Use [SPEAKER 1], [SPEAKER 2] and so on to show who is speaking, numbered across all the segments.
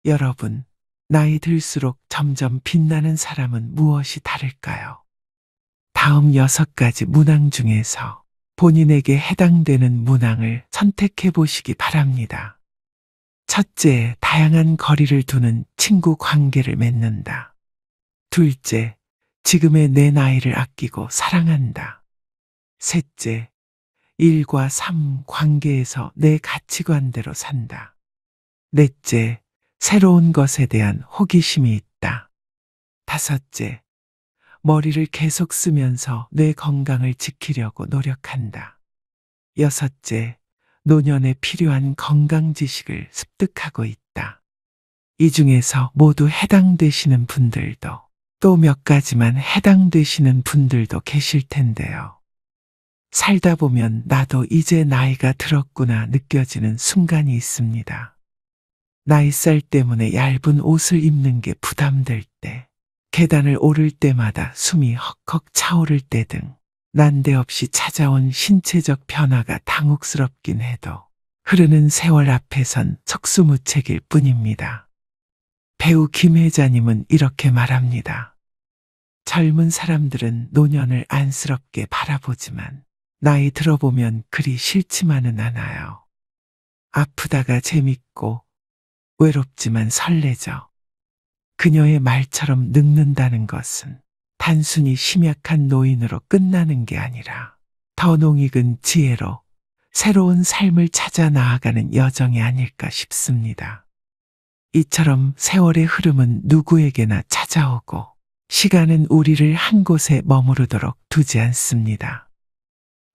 [SPEAKER 1] 여러분, 나이 들수록 점점 빛나는 사람은 무엇이 다를까요? 다음 6가지 문항 중에서 본인에게 해당되는 문항을 선택해 보시기 바랍니다. 첫째, 다양한 거리를 두는 친구 관계를 맺는다. 둘째, 지금의 내 나이를 아끼고 사랑한다. 셋째, 일과 삶 관계에서 내 가치관대로 산다. 넷째, 새로운 것에 대한 호기심이 있다. 다섯째, 머리를 계속 쓰면서 뇌 건강을 지키려고 노력한다. 여섯째, 노년에 필요한 건강 지식을 습득하고 있다. 이 중에서 모두 해당되시는 분들도 또 몇 가지만 해당되시는 분들도 계실 텐데요. 살다 보면 나도 이제 나이가 들었구나 느껴지는 순간이 있습니다. 나이살 때문에 얇은 옷을 입는 게 부담될 때, 계단을 오를 때마다 숨이 헉헉 차오를 때 등 난데없이 찾아온 신체적 변화가 당혹스럽긴 해도 흐르는 세월 앞에선 속수무책일 뿐입니다. 배우 김혜자님은 이렇게 말합니다. 젊은 사람들은 노년을 안쓰럽게 바라보지만 나이 들어보면 그리 싫지만은 않아요. 아프다가 재밌고 외롭지만 설레죠. 그녀의 말처럼 늙는다는 것은 단순히 심약한 노인으로 끝나는 게 아니라 더 농익은 지혜로 새로운 삶을 찾아 나아가는 여정이 아닐까 싶습니다. 이처럼 세월의 흐름은 누구에게나 찾아오고 시간은 우리를 한 곳에 머무르도록 두지 않습니다.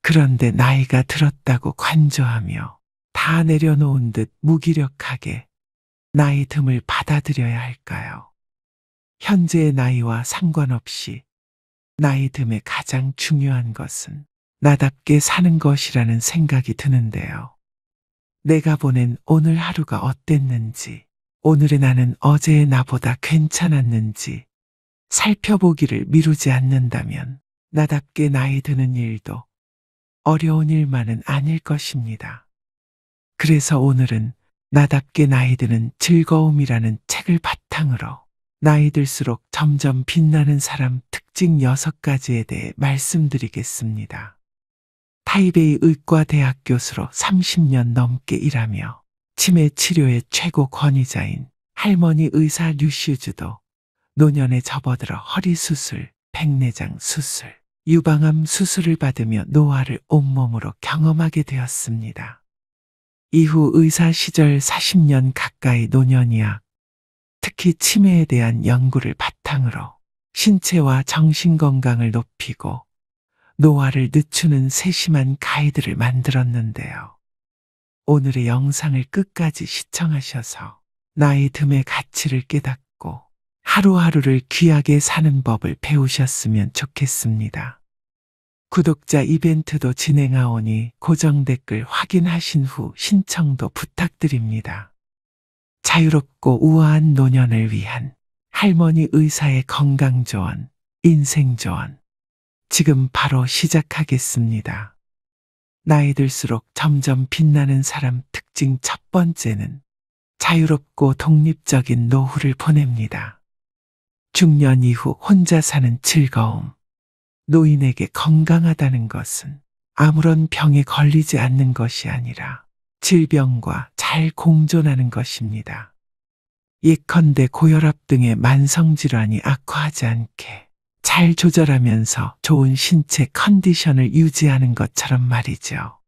[SPEAKER 1] 그런데 나이가 들었다고 관조하며 다 내려놓은 듯 무기력하게 나이 듦을 받아들여야 할까요? 현재의 나이와 상관없이 나이 듦에 가장 중요한 것은 나답게 사는 것이라는 생각이 드는데요. 내가 보낸 오늘 하루가 어땠는지, 오늘의 나는 어제의 나보다 괜찮았는지 살펴보기를 미루지 않는다면 나답게 나이 드는 일도 어려운 일만은 아닐 것입니다. 그래서 오늘은 나답게 나이 드는 즐거움이라는 책을 바탕으로 나이 들수록 점점 빛나는 사람 특징 6가지에 대해 말씀드리겠습니다. 타이베이 의과대학 교수로 30년 넘게 일하며 치매 치료의 최고 권위자인 할머니 의사 류슈즈도 노년에 접어들어 허리 수술, 백내장 수술, 유방암 수술을 받으며 노화를 온몸으로 경험하게 되었습니다. 이후 의사 시절 40년 가까이 노년의학, 특히 치매에 대한 연구를 바탕으로 신체와 정신 건강을 높이고 노화를 늦추는 세심한 가이드를 만들었는데요. 오늘의 영상을 끝까지 시청하셔서 나이 듦의 가치를 깨닫고 하루하루를 귀하게 사는 법을 배우셨으면 좋겠습니다. 구독자 이벤트도 진행하오니 고정 댓글 확인하신 후 신청도 부탁드립니다. 자유롭고 우아한 노년을 위한 할머니 의사의 건강 조언, 인생 조언. 지금 바로 시작하겠습니다. 나이 들수록 점점 빛나는 사람 특징 첫 번째는 자유롭고 독립적인 노후를 보냅니다. 중년 이후 혼자 사는 즐거움. 노인에게 건강하다는 것은 아무런 병에 걸리지 않는 것이 아니라 질병과 잘 공존하는 것입니다. 예컨대 고혈압 등의 만성질환이 악화하지 않게 잘 조절하면서 좋은 신체 컨디션을 유지하는 것처럼 말이죠.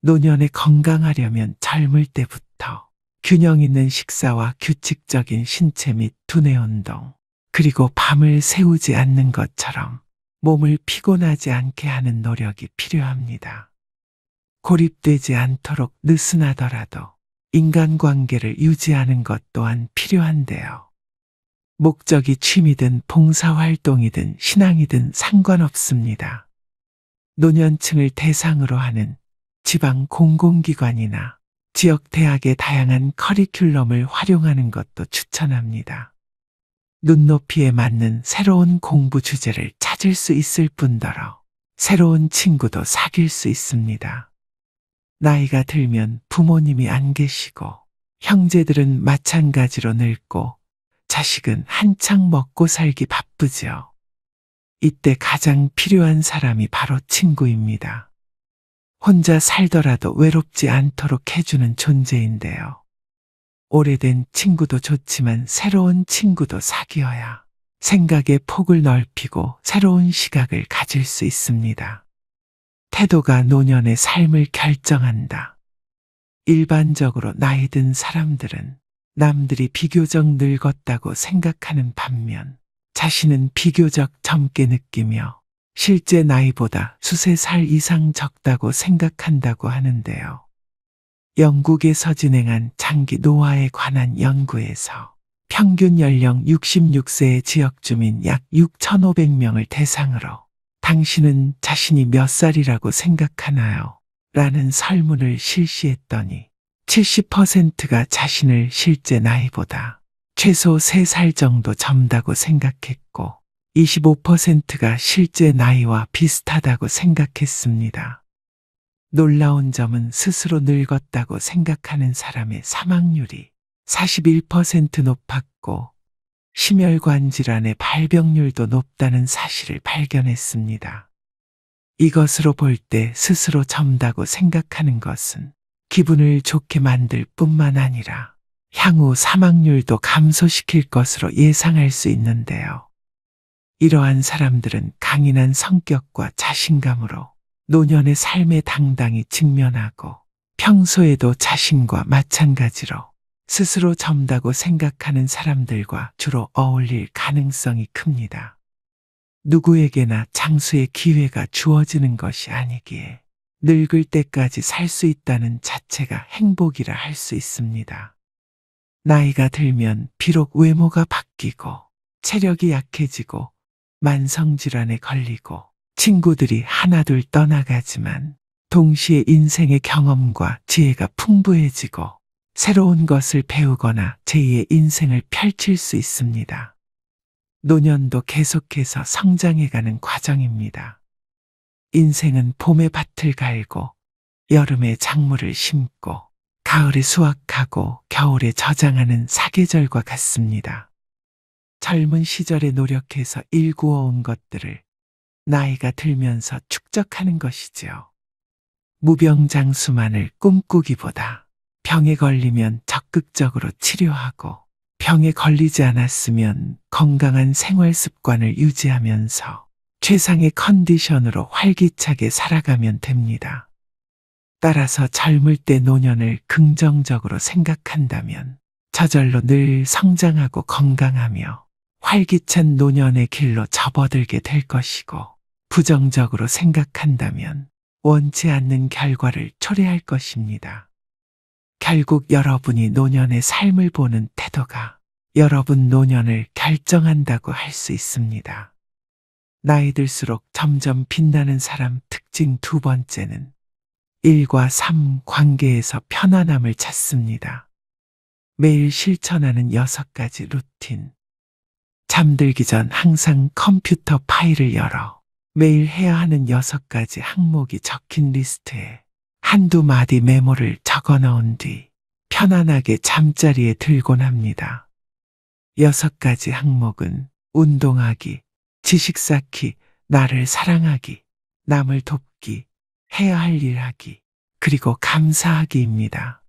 [SPEAKER 1] 노년에 건강하려면 젊을 때부터 균형 있는 식사와 규칙적인 신체 및 두뇌 운동, 그리고 밤을 새우지 않는 것처럼 몸을 피곤하지 않게 하는 노력이 필요합니다. 고립되지 않도록 느슨하더라도 인간관계를 유지하는 것 또한 필요한데요. 목적이 취미든 봉사활동이든 신앙이든 상관없습니다. 노년층을 대상으로 하는 지방 공공기관이나 지역 대학의 다양한 커리큘럼을 활용하는 것도 추천합니다. 눈높이에 맞는 새로운 공부 주제를 찾을 수 있을 뿐더러 새로운 친구도 사귈 수 있습니다. 나이가 들면 부모님이 안 계시고 형제들은 마찬가지로 늙고 자식은 한창 먹고 살기 바쁘지요. 이때 가장 필요한 사람이 바로 친구입니다. 혼자 살더라도 외롭지 않도록 해주는 존재인데요. 오래된 친구도 좋지만 새로운 친구도 사귀어야 생각의 폭을 넓히고 새로운 시각을 가질 수 있습니다. 태도가 노년의 삶을 결정한다. 일반적으로 나이 든 사람들은 남들이 비교적 늙었다고 생각하는 반면 자신은 비교적 젊게 느끼며 실제 나이보다 수세 살 이상 적다고 생각한다고 하는데요. 영국에서 진행한 장기 노화에 관한 연구에서 평균 연령 66세의 지역 주민 약 6,500명을 대상으로 당신은 자신이 몇 살이라고 생각하나요? 라는 설문을 실시했더니 70%가 자신을 실제 나이보다 최소 3살 정도 젊다고 생각했고 25%가 실제 나이와 비슷하다고 생각했습니다. 놀라운 점은 스스로 늙었다고 생각하는 사람의 사망률이 41% 높았고 심혈관 질환의 발병률도 높다는 사실을 발견했습니다. 이것으로 볼 때 스스로 젊다고 생각하는 것은 기분을 좋게 만들 뿐만 아니라 향후 사망률도 감소시킬 것으로 예상할 수 있는데요. 이러한 사람들은 강인한 성격과 자신감으로 노년의 삶에 당당히 직면하고 평소에도 자신과 마찬가지로 스스로 젊다고 생각하는 사람들과 주로 어울릴 가능성이 큽니다. 누구에게나 장수의 기회가 주어지는 것이 아니기에 늙을 때까지 살 수 있다는 자체가 행복이라 할 수 있습니다. 나이가 들면 비록 외모가 바뀌고 체력이 약해지고 만성질환에 걸리고 친구들이 하나둘 떠나가지만 동시에 인생의 경험과 지혜가 풍부해지고 새로운 것을 배우거나 제2의 인생을 펼칠 수 있습니다. 노년도 계속해서 성장해가는 과정입니다. 인생은 봄에 밭을 갈고 여름에 작물을 심고 가을에 수확하고 겨울에 저장하는 사계절과 같습니다. 젊은 시절에 노력해서 일구어온 것들을 나이가 들면서 축적하는 것이지요. 무병장수만을 꿈꾸기보다 병에 걸리면 적극적으로 치료하고 병에 걸리지 않았으면 건강한 생활 습관을 유지하면서 최상의 컨디션으로 활기차게 살아가면 됩니다. 따라서 젊을 때 노년을 긍정적으로 생각한다면 저절로 늘 성장하고 건강하며 활기찬 노년의 길로 접어들게 될 것이고 부정적으로 생각한다면 원치 않는 결과를 초래할 것입니다. 결국 여러분이 노년의 삶을 보는 태도가 여러분 노년을 결정한다고 할 수 있습니다. 나이 들수록 점점 빛나는 사람 특징 두 번째는 일과 삶 관계에서 편안함을 찾습니다. 매일 실천하는 6가지 루틴. 잠들기 전 항상 컴퓨터 파일을 열어 매일 해야 하는 6가지 항목이 적힌 리스트에 한두 마디 메모를 적어 넣은 뒤 편안하게 잠자리에 들곤 합니다. 6가지 항목은 운동하기, 지식 쌓기, 나를 사랑하기, 남을 돕기, 해야 할 일 하기, 그리고 감사하기입니다.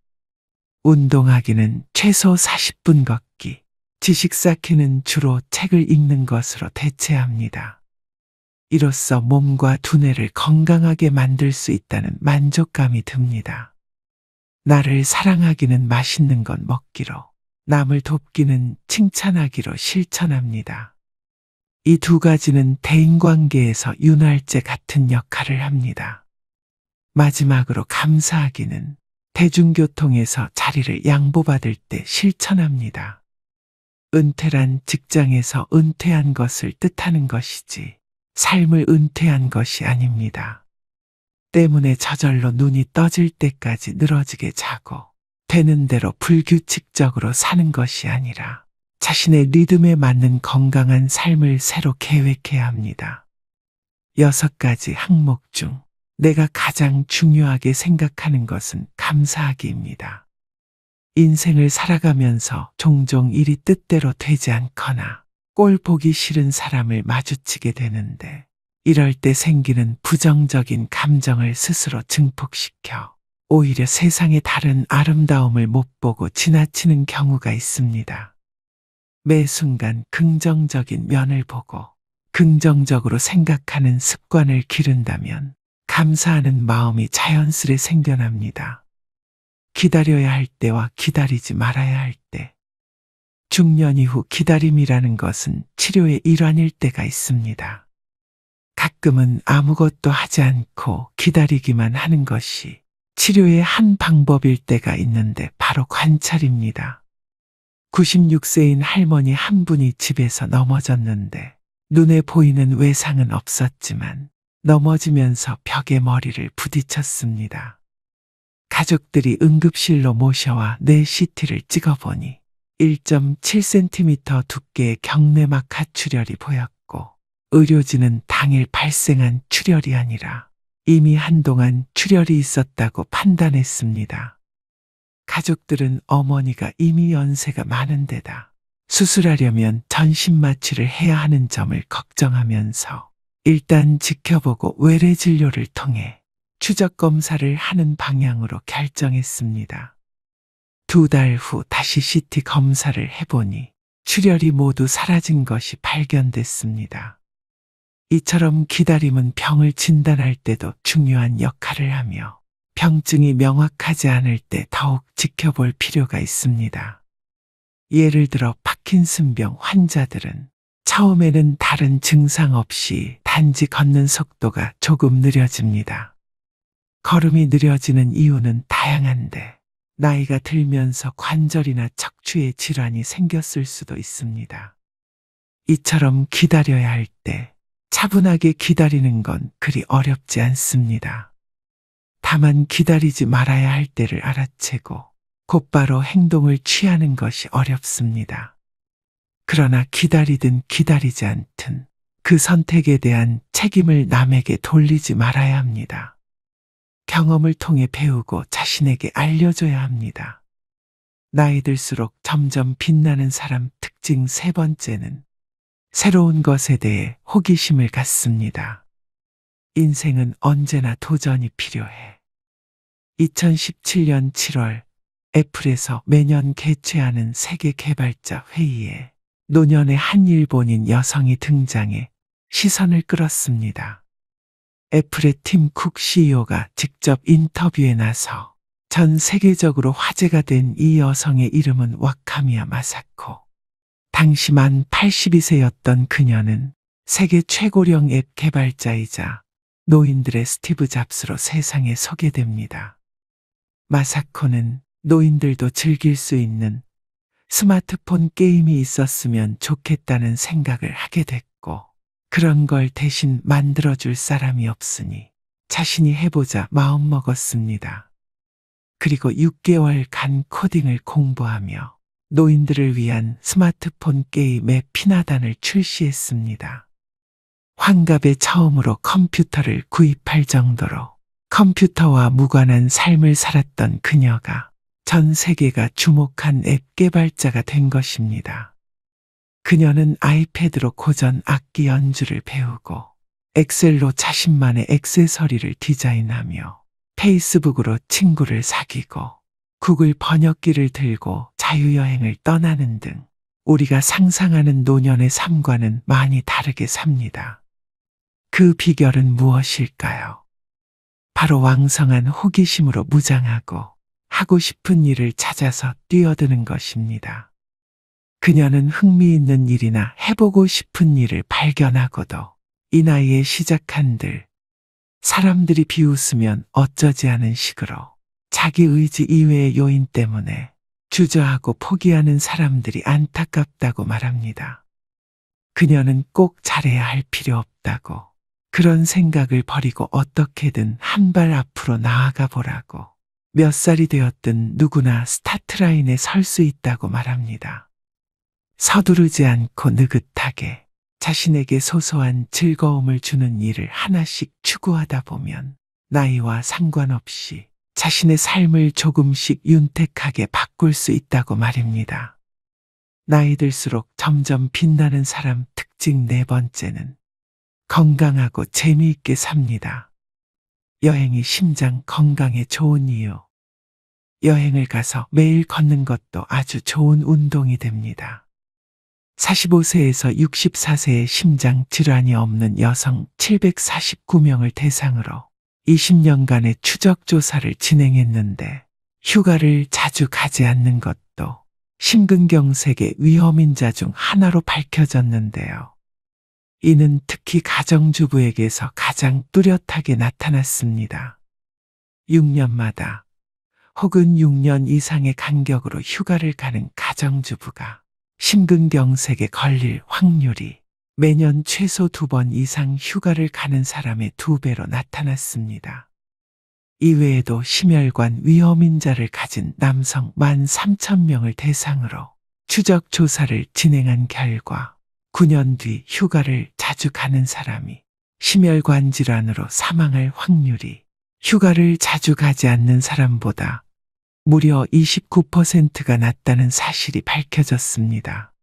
[SPEAKER 1] 운동하기는 최소 40분 걷기, 지식 쌓기는 주로 책을 읽는 것으로 대체합니다. 이로써 몸과 두뇌를 건강하게 만들 수 있다는 만족감이 듭니다. 나를 사랑하기는 맛있는 것 먹기로, 남을 돕기는 칭찬하기로 실천합니다. 이 두 가지는 대인관계에서 윤활제 같은 역할을 합니다. 마지막으로 감사하기는 대중교통에서 자리를 양보받을 때 실천합니다. 은퇴란 직장에서 은퇴한 것을 뜻하는 것이지 삶을 은퇴한 것이 아닙니다. 때문에 저절로 눈이 떠질 때까지 늘어지게 자고 되는 대로 불규칙적으로 사는 것이 아니라 자신의 리듬에 맞는 건강한 삶을 새로 계획해야 합니다. 6가지 항목 중 내가 가장 중요하게 생각하는 것은 감사하기입니다. 인생을 살아가면서 종종 일이 뜻대로 되지 않거나 꼴 보기 싫은 사람을 마주치게 되는데, 이럴 때 생기는 부정적인 감정을 스스로 증폭시켜 오히려 세상의 다른 아름다움을 못 보고 지나치는 경우가 있습니다. 매 순간 긍정적인 면을 보고 긍정적으로 생각하는 습관을 기른다면 감사하는 마음이 자연스레 생겨납니다. 기다려야 할 때와 기다리지 말아야 할 때. 중년 이후 기다림이라는 것은 치료의 일환일 때가 있습니다. 가끔은 아무것도 하지 않고 기다리기만 하는 것이 치료의 한 방법일 때가 있는데 바로 관찰입니다. 96세인 할머니 한 분이 집에서 넘어졌는데 눈에 보이는 외상은 없었지만 넘어지면서 벽에 머리를 부딪혔습니다. 가족들이 응급실로 모셔와 뇌 CT를 찍어보니 1.7cm 두께의 경내막 하출혈이 보였고, 의료진은 당일 발생한 출혈이 아니라 이미 한동안 출혈이 있었다고 판단했습니다. 가족들은 어머니가 이미 연세가 많은 데다 수술하려면 전신 마취를 해야 하는 점을 걱정하면서 일단 지켜보고 외래 진료를 통해 추적 검사를 하는 방향으로 결정했습니다. 2달 후 다시 CT 검사를 해보니 출혈이 모두 사라진 것이 발견됐습니다. 이처럼 기다림은 병을 진단할 때도 중요한 역할을 하며 병증이 명확하지 않을 때 더욱 지켜볼 필요가 있습니다. 예를 들어 파킨슨병 환자들은 처음에는 다른 증상 없이 단지 걷는 속도가 조금 느려집니다. 걸음이 느려지는 이유는 다양한데 나이가 들면서 관절이나 척추에 질환이 생겼을 수도 있습니다. 이처럼 기다려야 할 때 차분하게 기다리는 건 그리 어렵지 않습니다. 다만 기다리지 말아야 할 때를 알아채고 곧바로 행동을 취하는 것이 어렵습니다. 그러나 기다리든 기다리지 않든 그 선택에 대한 책임을 남에게 돌리지 말아야 합니다. 경험을 통해 배우고 자신에게 알려줘야 합니다. 나이 들수록 점점 빛나는 사람 특징 3번째는 새로운 것에 대해 호기심을 갖습니다. 인생은 언제나 도전이 필요해. 2017년 7월 애플에서 매년 개최하는 세계 개발자 회의에 노년의 한 일본인 여성이 등장해 시선을 끌었습니다. 애플의 팀 쿡 CEO가 직접 인터뷰에 나서 전 세계적으로 화제가 된 이 여성의 이름은 와카미야 마사코. 당시 만 82세였던 그녀는 세계 최고령 앱 개발자이자 노인들의 스티브 잡스로 세상에 소개됩니다. 마사코는 노인들도 즐길 수 있는 스마트폰 게임이 있었으면 좋겠다는 생각을 하게 됐고, 그런 걸 대신 만들어줄 사람이 없으니 자신이 해보자 마음먹었습니다. 그리고 6개월간 코딩을 공부하며 노인들을 위한 스마트폰 게임의 피나단을 출시했습니다. 환갑에 처음으로 컴퓨터를 구입할 정도로 컴퓨터와 무관한 삶을 살았던 그녀가 전 세계가 주목한 앱 개발자가 된 것입니다. 그녀는 아이패드로 고전 악기 연주를 배우고 엑셀로 자신만의 액세서리를 디자인하며 페이스북으로 친구를 사귀고 구글 번역기를 들고 자유여행을 떠나는 등 우리가 상상하는 노년의 삶과는 많이 다르게 삽니다. 그 비결은 무엇일까요? 바로 왕성한 호기심으로 무장하고 하고 싶은 일을 찾아서 뛰어드는 것입니다. 그녀는 흥미있는 일이나 해보고 싶은 일을 발견하고도 이 나이에 시작한들 사람들이 비웃으면 어쩌지 하는 식으로 자기 의지 이외의 요인 때문에 주저하고 포기하는 사람들이 안타깝다고 말합니다. 그녀는 꼭 잘해야 할 필요 없다고, 그런 생각을 버리고 어떻게든 한 발 앞으로 나아가 보라고, 몇 살이 되었든 누구나 스타트라인에 설 수 있다고 말합니다. 서두르지 않고 느긋하게 자신에게 소소한 즐거움을 주는 일을 하나씩 추구하다 보면 나이와 상관없이 자신의 삶을 조금씩 윤택하게 바꿀 수 있다고 말입니다. 나이 들수록 점점 빛나는 사람 특징 네 번째는 건강하고 재미있게 삽니다. 여행이 심장 건강에 좋은 이유. 여행을 가서 매일 걷는 것도 아주 좋은 운동이 됩니다. 45세에서 64세의 심장 질환이 없는 여성 749명을 대상으로 20년간의 추적 조사를 진행했는데 휴가를 자주 가지 않는 것도 심근경색의 위험인자 중 하나로 밝혀졌는데요. 이는 특히 가정주부에게서 가장 뚜렷하게 나타났습니다. 6년마다 혹은 6년 이상의 간격으로 휴가를 가는 가정주부가 심근경색에 걸릴 확률이 매년 최소 2번 이상 휴가를 가는 사람의 2배로 나타났습니다. 이외에도 심혈관 위험인자를 가진 남성 13,000명을 대상으로 추적 조사를 진행한 결과 9년 뒤 휴가를 자주 가는 사람이 심혈관 질환으로 사망할 확률이 휴가를 자주 가지 않는 사람보다 무려 29%가 낮다는 사실이 밝혀졌습니다.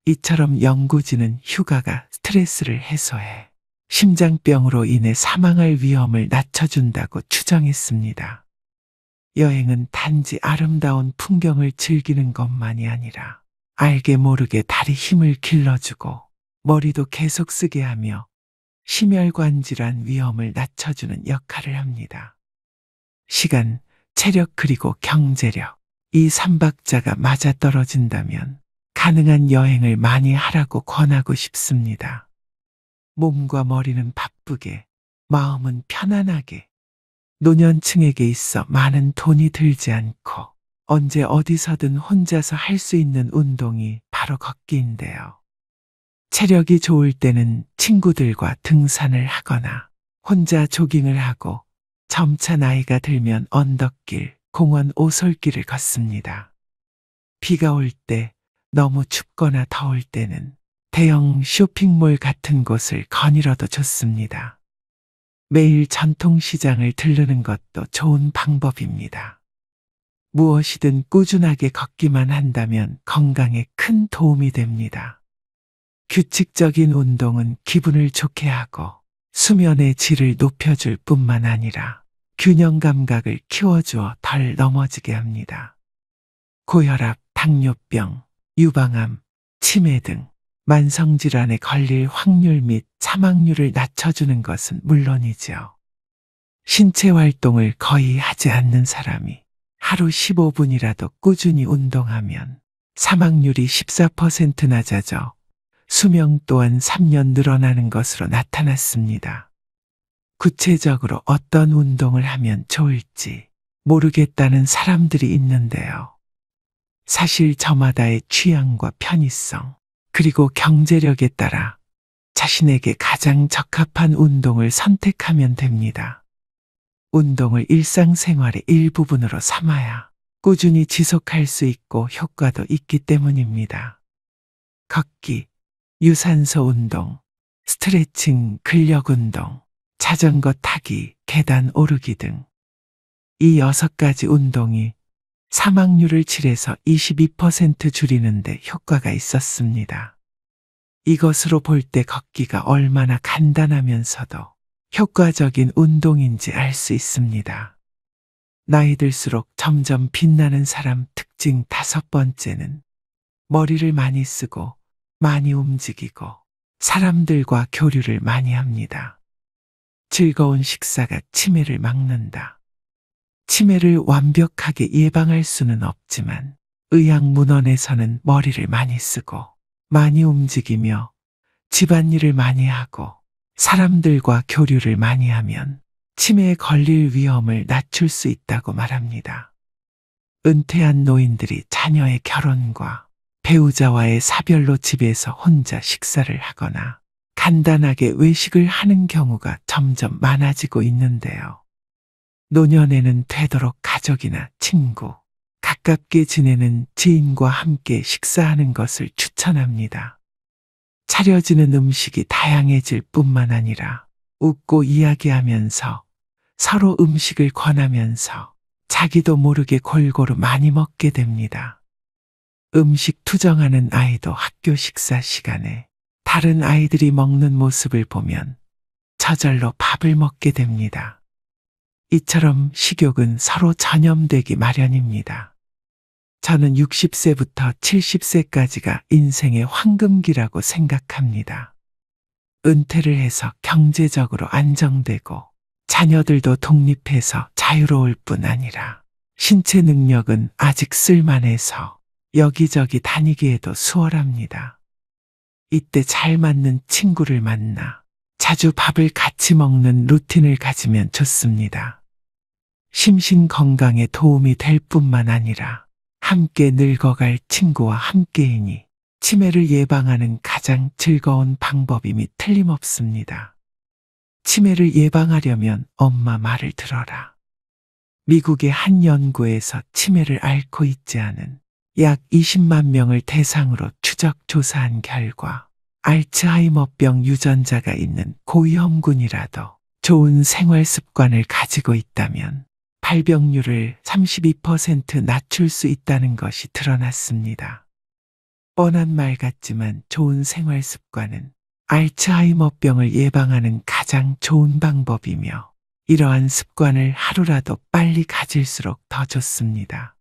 [SPEAKER 1] 이처럼 연구진은 휴가가 스트레스를 해소해 심장병으로 인해 사망할 위험을 낮춰준다고 추정했습니다. 여행은 단지 아름다운 풍경을 즐기는 것만이 아니라 알게 모르게 다리 힘을 길러주고 머리도 계속 쓰게 하며 심혈관 질환 위험을 낮춰주는 역할을 합니다. 시간, 체력 그리고 경제력, 이 3박자가 맞아떨어진다면 가능한 여행을 많이 하라고 권하고 싶습니다. 몸과 머리는 바쁘게, 마음은 편안하게, 노년층에게 있어 많은 돈이 들지 않고 언제 어디서든 혼자서 할 수 있는 운동이 바로 걷기인데요. 체력이 좋을 때는 친구들과 등산을 하거나 혼자 조깅을 하고 점차 나이가 들면 언덕길, 공원 오솔길을 걷습니다. 비가 올 때, 너무 춥거나 더울 때는 대형 쇼핑몰 같은 곳을 거닐어도 좋습니다. 매일 전통시장을 들르는 것도 좋은 방법입니다. 무엇이든 꾸준하게 걷기만 한다면 건강에 큰 도움이 됩니다. 규칙적인 운동은 기분을 좋게 하고 수면의 질을 높여줄 뿐만 아니라 균형 감각을 키워주어 덜 넘어지게 합니다. 고혈압, 당뇨병, 유방암, 치매 등 만성질환에 걸릴 확률 및 사망률을 낮춰주는 것은 물론이죠. 신체 활동을 거의 하지 않는 사람이 하루 15분이라도 꾸준히 운동하면 사망률이 14% 낮아져 수명 또한 3년 늘어나는 것으로 나타났습니다. 구체적으로 어떤 운동을 하면 좋을지 모르겠다는 사람들이 있는데요. 사실 저마다의 취향과 편의성, 그리고 경제력에 따라 자신에게 가장 적합한 운동을 선택하면 됩니다. 운동을 일상생활의 일부분으로 삼아야 꾸준히 지속할 수 있고 효과도 있기 때문입니다. 걷기, 유산소 운동, 스트레칭, 근력 운동, 자전거 타기, 계단 오르기 등 이 6가지 운동이 사망률을 7에서 22% 줄이는 데 효과가 있었습니다. 이것으로 볼 때 걷기가 얼마나 간단하면서도 효과적인 운동인지 알 수 있습니다. 나이 들수록 점점 빛나는 사람 특징 5번째는 머리를 많이 쓰고 많이 움직이고 사람들과 교류를 많이 합니다. 즐거운 식사가 치매를 막는다. 치매를 완벽하게 예방할 수는 없지만 의학문헌에서는 머리를 많이 쓰고 많이 움직이며 집안일을 많이 하고 사람들과 교류를 많이 하면 치매에 걸릴 위험을 낮출 수 있다고 말합니다. 은퇴한 노인들이 자녀의 결혼과 배우자와의 사별로 집에서 혼자 식사를 하거나 간단하게 외식을 하는 경우가 점점 많아지고 있는데요. 노년에는 되도록 가족이나 친구, 가깝게 지내는 지인과 함께 식사하는 것을 추천합니다. 차려지는 음식이 다양해질 뿐만 아니라 웃고 이야기하면서 서로 음식을 권하면서 자기도 모르게 골고루 많이 먹게 됩니다. 음식 투정하는 아이도 학교 식사 시간에 다른 아이들이 먹는 모습을 보면 저절로 밥을 먹게 됩니다. 이처럼 식욕은 서로 전염되기 마련입니다. 저는 60세부터 70세까지가 인생의 황금기라고 생각합니다. 은퇴를 해서 경제적으로 안정되고 자녀들도 독립해서 자유로울 뿐 아니라 신체 능력은 아직 쓸만해서 여기저기 다니기에도 수월합니다. 이때 잘 맞는 친구를 만나 자주 밥을 같이 먹는 루틴을 가지면 좋습니다. 심신 건강에 도움이 될 뿐만 아니라 함께 늙어갈 친구와 함께이니 치매를 예방하는 가장 즐거운 방법임이 틀림없습니다. 치매를 예방하려면 엄마 말을 들어라. 미국의 한 연구에서 치매를 앓고 있지 않은 약 20만 명을 대상으로 추적 조사한 결과 알츠하이머병 유전자가 있는 고위험군이라도 좋은 생활 습관을 가지고 있다면 발병률을 32% 낮출 수 있다는 것이 드러났습니다. 뻔한 말 같지만 좋은 생활 습관은 알츠하이머병을 예방하는 가장 좋은 방법이며 이러한 습관을 하루라도 빨리 가질수록 더 좋습니다.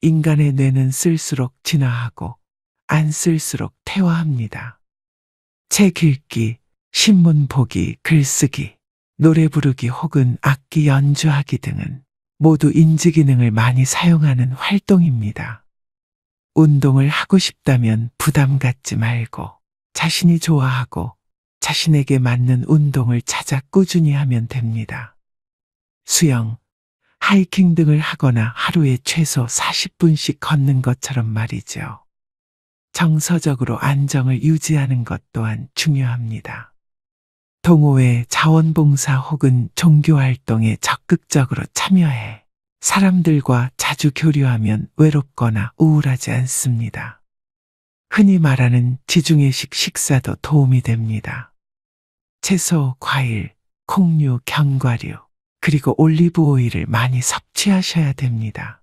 [SPEAKER 1] 인간의 뇌는 쓸수록 진화하고 안 쓸수록 퇴화합니다. 책 읽기, 신문 보기, 글쓰기, 노래 부르기 혹은 악기 연주하기 등은 모두 인지 기능을 많이 사용하는 활동입니다. 운동을 하고 싶다면 부담 갖지 말고 자신이 좋아하고 자신에게 맞는 운동을 찾아 꾸준히 하면 됩니다. 수영, 하이킹 등을 하거나 하루에 최소 40분씩 걷는 것처럼 말이죠. 정서적으로 안정을 유지하는 것 또한 중요합니다. 동호회, 자원봉사 혹은 종교활동에 적극적으로 참여해 사람들과 자주 교류하면 외롭거나 우울하지 않습니다. 흔히 말하는 지중해식 식사도 도움이 됩니다. 채소, 과일, 콩류, 견과류, 그리고 올리브 오일을 많이 섭취하셔야 됩니다.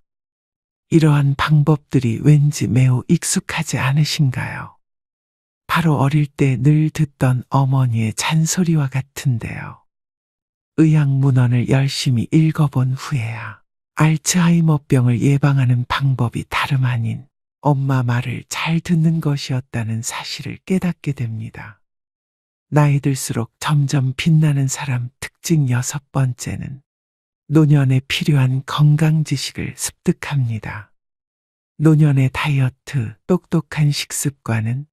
[SPEAKER 1] 이러한 방법들이 왠지 매우 익숙하지 않으신가요? 바로 어릴 때 늘 듣던 어머니의 잔소리와 같은데요. 의학문헌을 열심히 읽어본 후에야 알츠하이머병을 예방하는 방법이 다름 아닌 엄마 말을 잘 듣는 것이었다는 사실을 깨닫게 됩니다. 나이 들수록 점점 빛나는 사람 특징 6번째는 노년에 필요한 건강 지식을 습득합니다. 노년의 다이어트, 똑똑한 식습관은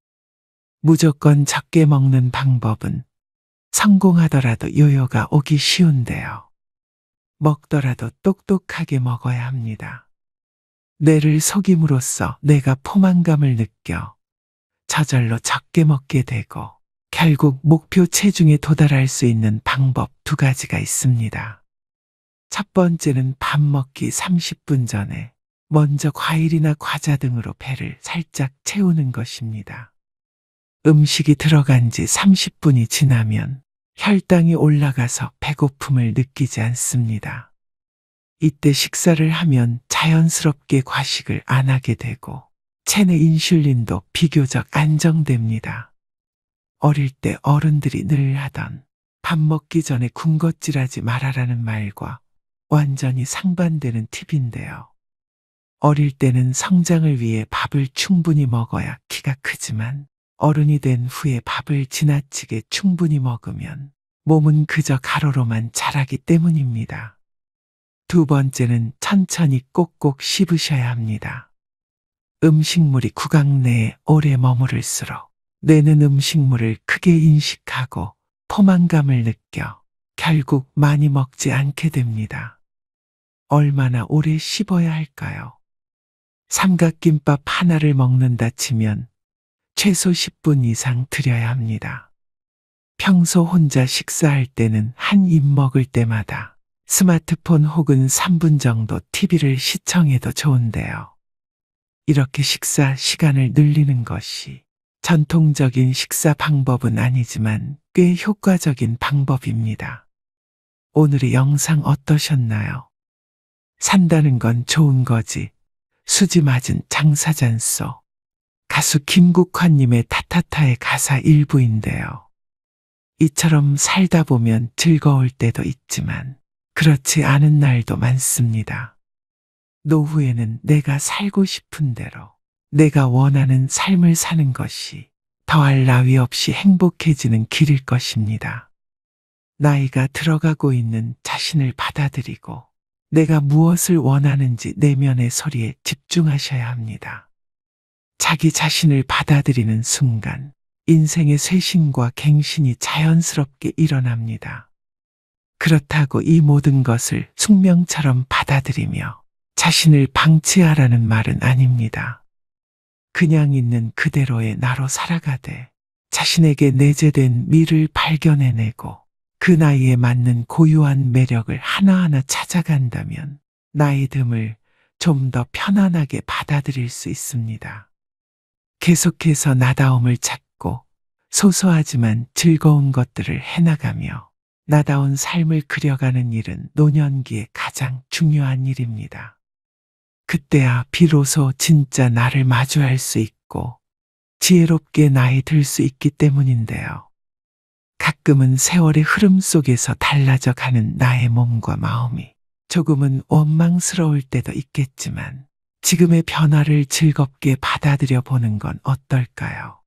[SPEAKER 1] 무조건 적게 먹는 방법은 성공하더라도 요요가 오기 쉬운데요. 먹더라도 똑똑하게 먹어야 합니다. 뇌를 속임으로써 내가 포만감을 느껴 저절로 적게 먹게 되고 결국 목표 체중에 도달할 수 있는 방법 2가지가 있습니다. 첫 번째는 밥 먹기 30분 전에 먼저 과일이나 과자 등으로 배를 살짝 채우는 것입니다. 음식이 들어간 지 30분이 지나면 혈당이 올라가서 배고픔을 느끼지 않습니다. 이때 식사를 하면 자연스럽게 과식을 안 하게 되고 체내 인슐린도 비교적 안정됩니다. 어릴 때 어른들이 늘 하던 밥 먹기 전에 군것질하지 말아라는 말과 완전히 상반되는 팁인데요. 어릴 때는 성장을 위해 밥을 충분히 먹어야 키가 크지만 어른이 된 후에 밥을 지나치게 충분히 먹으면 몸은 그저 가로로만 자라기 때문입니다. 2번째는 천천히 꼭꼭 씹으셔야 합니다. 음식물이 구강 내에 오래 머무를수록 뇌는 음식물을 크게 인식하고 포만감을 느껴 결국 많이 먹지 않게 됩니다. 얼마나 오래 씹어야 할까요? 삼각김밥 하나를 먹는다 치면 최소 10분 이상 들여야 합니다. 평소 혼자 식사할 때는 한 입 먹을 때마다 스마트폰 혹은 3분 정도 TV를 시청해도 좋은데요. 이렇게 식사 시간을 늘리는 것이 전통적인 식사 방법은 아니지만 꽤 효과적인 방법입니다. 오늘의 영상 어떠셨나요? 산다는 건 좋은 거지. 수지 맞은 장사잔소. 가수 김국환님의 타타타의 가사 일부인데요. 이처럼 살다 보면 즐거울 때도 있지만 그렇지 않은 날도 많습니다. 노후에는 내가 살고 싶은 대로 내가 원하는 삶을 사는 것이 더할 나위 없이 행복해지는 길일 것입니다. 나이가 들어가고 있는 자신을 받아들이고 내가 무엇을 원하는지 내면의 소리에 집중하셔야 합니다. 자기 자신을 받아들이는 순간 인생의 쇄신과 갱신이 자연스럽게 일어납니다. 그렇다고 이 모든 것을 숙명처럼 받아들이며 자신을 방치하라는 말은 아닙니다. 그냥 있는 그대로의 나로 살아가되 자신에게 내재된 미를 발견해내고 그 나이에 맞는 고유한 매력을 하나하나 찾아간다면 나이 듦을 좀 더 편안하게 받아들일 수 있습니다. 계속해서 나다움을 찾고 소소하지만 즐거운 것들을 해나가며 나다운 삶을 그려가는 일은 노년기에 가장 중요한 일입니다. 그때야 비로소 진짜 나를 마주할 수 있고 지혜롭게 나이 들 수 있기 때문인데요. 가끔은 세월의 흐름 속에서 달라져 가는 나의 몸과 마음이 조금은 원망스러울 때도 있겠지만 지금의 변화를 즐겁게 받아들여 보는 건 어떨까요?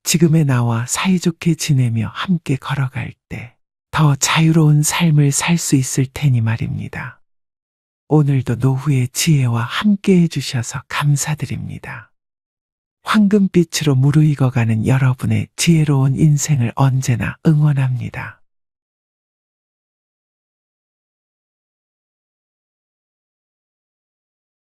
[SPEAKER 1] 지금의 나와 사이좋게 지내며 함께 걸어갈 때 더 자유로운 삶을 살 수 있을 테니 말입니다. 오늘도 노후의 지혜와 함께 해주셔서 감사드립니다. 황금빛으로 무르익어가는 여러분의 지혜로운 인생을 언제나 응원합니다.